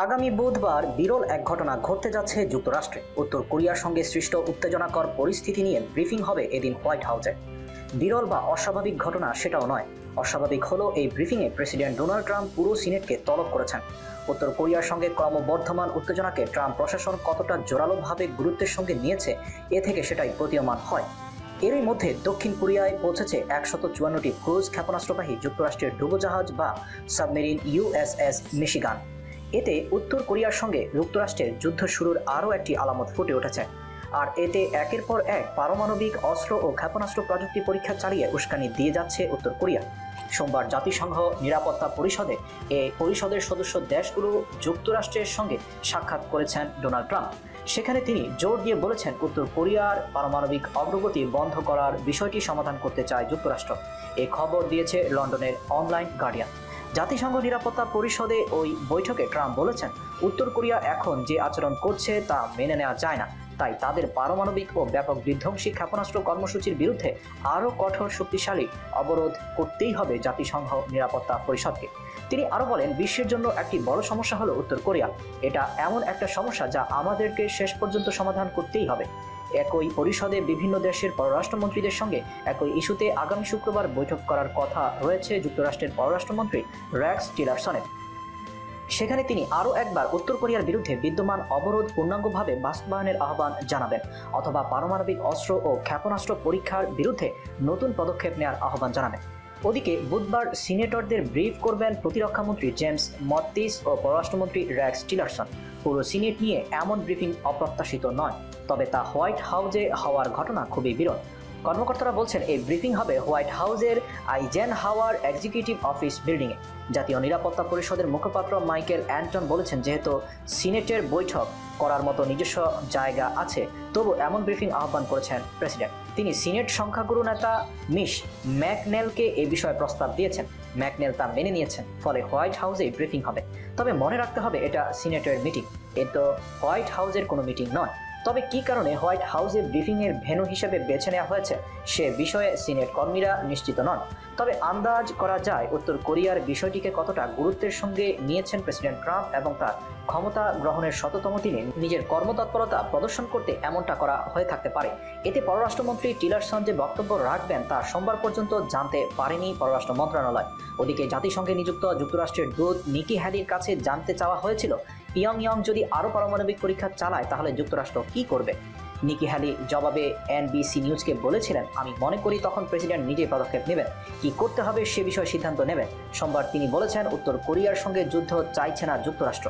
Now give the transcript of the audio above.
আগামী বুধবার বিরল এক ঘটনা ঘটতে যাচ্ছে যুক্তরাষ্ট্রে। উত্তর কোরিয়ার সঙ্গে সৃষ্ট উত্তেজনাকর পরিস্থিতি নিয়ে ব্রিফিং হবে এদিন হোয়াইট হাউসে। বিরল বা অস্বাভাবিক ঘটনা সেটাও নয়। অস্বাভাবিক হলো এই ব্রিফিংয়ে প্রেসিডেন্ট ডোনাল্ড ট্রাম্প পুরো সিনেটকে তলব করেছেন। উত্তর কোরিয়ার সঙ্গে ক্রমবর্ধমান উত্তেজনাকে ট্রাম্প প্রশাসন কতটা জোরালোভাবে গুরুত্বের সঙ্গে নিয়েছে এ থেকে সেটাই প্রতীয়মান হয়। এরই মধ্যে দক্ষিণ কোরিয়ায় পৌঁছেছে 154টি ক্রুজ ক্ষেপণাস্ত্রবাহী যুক্তরাষ্ট্রের ডুবোজাহাজ বা সাবমেরিন USS মিশিগান। এতে উত্তর কোরিয়ার সঙ্গে যুক্তরাষ্ট্রের যুদ্ধ শুরুর আরও একটি আলামত ফুটে উঠেছে। আর এতে একের পর এক পারমাণবিক অস্ত্র ও ক্ষেপণাস্ত্র প্রযুক্তি পরীক্ষা চালিয়ে উস্কানি দিয়ে যাচ্ছে উত্তর কোরিয়া। সোমবার জাতিসংঘ নিরাপত্তা পরিষদে পরিষদের সদস্য দেশগুলো যুক্তরাষ্ট্রের সঙ্গে সাক্ষাৎ করেছেন ডোনাল্ড ট্রাম্প। সেখানে তিনি জোর দিয়ে বলেছেন, উত্তর কোরিয়ার পারমাণবিক অগ্রগতি বন্ধ করার বিষয়টি সমাধান করতে চায় যুক্তরাষ্ট্র। এই খবর দিয়েছে লন্ডনের অনলাইন গার্ডিয়ান। জাতিসংঘ নিরাপত্তা পরিষদে ওই বৈঠকে ট্রাম্প বলেছেন, উত্তর কোরিয়া এখন যে আচরণ করছে তা মেনে নেওয়া যায় না। তাই তাদের পারমাণবিক ও ব্যাপক বিধ্বংসী ক্ষেপণাস্ত্র কর্মসূচির বিরুদ্ধে আরও কঠোর শক্তিশালী অবরোধ করতেই হবে জাতিসংঘ নিরাপত্তা পরিষদকে। তিনি আরও বলেন, বিশ্বের জন্য একটি বড় সমস্যা হলো উত্তর কোরিয়া। এটা এমন একটা সমস্যা যা আমাদেরকে শেষ পর্যন্ত সমাধান করতেই হবে। একই পরিষদে বিভিন্ন দেশের পররাষ্ট্রমন্ত্রীদের সঙ্গে একই ইস্যুতে আগামী শুক্রবার বৈঠক করার কথা রয়েছে যুক্তরাষ্ট্রের পররাষ্ট্রমন্ত্রী রেক্স টিলারসনের। সেখানে তিনি আরও একবার উত্তর কোরিয়ার বিরুদ্ধে বিদ্যমান অবরোধ পূর্ণাঙ্গভাবে বাস্তবায়নের আহ্বান জানাবেন অথবা পারমাণবিক অস্ত্র ও ক্ষেপণাস্ত্র পরীক্ষার বিরুদ্ধে নতুন পদক্ষেপ নেওয়ার আহ্বান জানাবেন। ওদিকে বুধবার সিনেটরদের ব্রিফ করবেন প্রতিরক্ষামন্ত্রী জেমস মত্তিস ও পররাষ্ট্রমন্ত্রী রেক্স টিলারসন। পুরো সিনেট নিয়ে এমন ব্রিফিং অপ্রত্যাশিত নয়, তবে তা হোয়াইট হাউসে হওয়ার ঘটনা খুবই বিরল। কর্মকর্তারা বলছেন, এই ব্রিফিং হবে হোয়াইট হাউসের আইজেনহাওয়ার এক্সিকিউটিভ অফিস বিল্ডিংয়ে। জাতীয় নিরাপত্তা পরিষদের মুখপাত্র মাইকেল অ্যান্টন বলেছেন, যেহেতু সিনেটের বৈঠক করার মতো নিজস্ব জায়গা আছে, তবু এমন ব্রিফিং আহ্বান করেছেন প্রেসিডেন্ট। তিনি সিনেট সংখ্যাগুরু নেতা মিশ ম্যাকনেলকে এ বিষয়ে প্রস্তাব দিয়েছেন। ম্যাকনেল তা মেনে নিয়েছেন, ফলে হোয়াইট হাউসে ব্রিফিং হবে। তবে মনে রাখতে হবে, এটা সিনেটের মিটিং, এ তো হোয়াইট হাউসের কোনো মিটিং নয়। তবে কী কারণে হোয়াইট হাউসে ব্রিফিংয়ের ভেন্যু হিসেবে বেছে নেওয়া হয়েছে সে বিষয়ে সিনেট কর্মীরা নিশ্চিত নন। তবে আন্দাজ করা যায়, উত্তর কোরিয়ার বিষয়টিকে কতটা গুরুত্বের সঙ্গে নিয়েছেন প্রেসিডেন্ট ট্রাম্প এবং তার ক্ষমতা গ্রহণের শততম দিনে নিজের কর্মতৎপরতা প্রদর্শন করতে এমনটা করা হয়ে থাকতে পারে। এতে পররাষ্ট্রমন্ত্রী টিলারসন যে বক্তব্য রাখবেন তা সোমবার পর্যন্ত জানতে পারেনি পররাষ্ট্র মন্ত্রণালয়। ওদিকে জাতিসংঘে নিযুক্ত যুক্তরাষ্ট্রের দূত নিকি হ্যালির কাছে জানতে চাওয়া হয়েছিল, পিয়ংইয়ং যদি আরও পারমাণবিক পরীক্ষা চালায় তাহলে যুক্তরাষ্ট্র কী করবে। নিকি হ্যালি জবাবে NBC নিউজকে বলেছিলেন, আমি মনে করি তখন প্রেসিডেন্ট নিজেই পদক্ষেপ নেবেন, কি করতে হবে সে বিষয়ে সিদ্ধান্ত নেবেন। সোমবার তিনি বলেছেন, উত্তর কোরিয়ার সঙ্গে যুদ্ধ চাইছে না যুক্তরাষ্ট্র।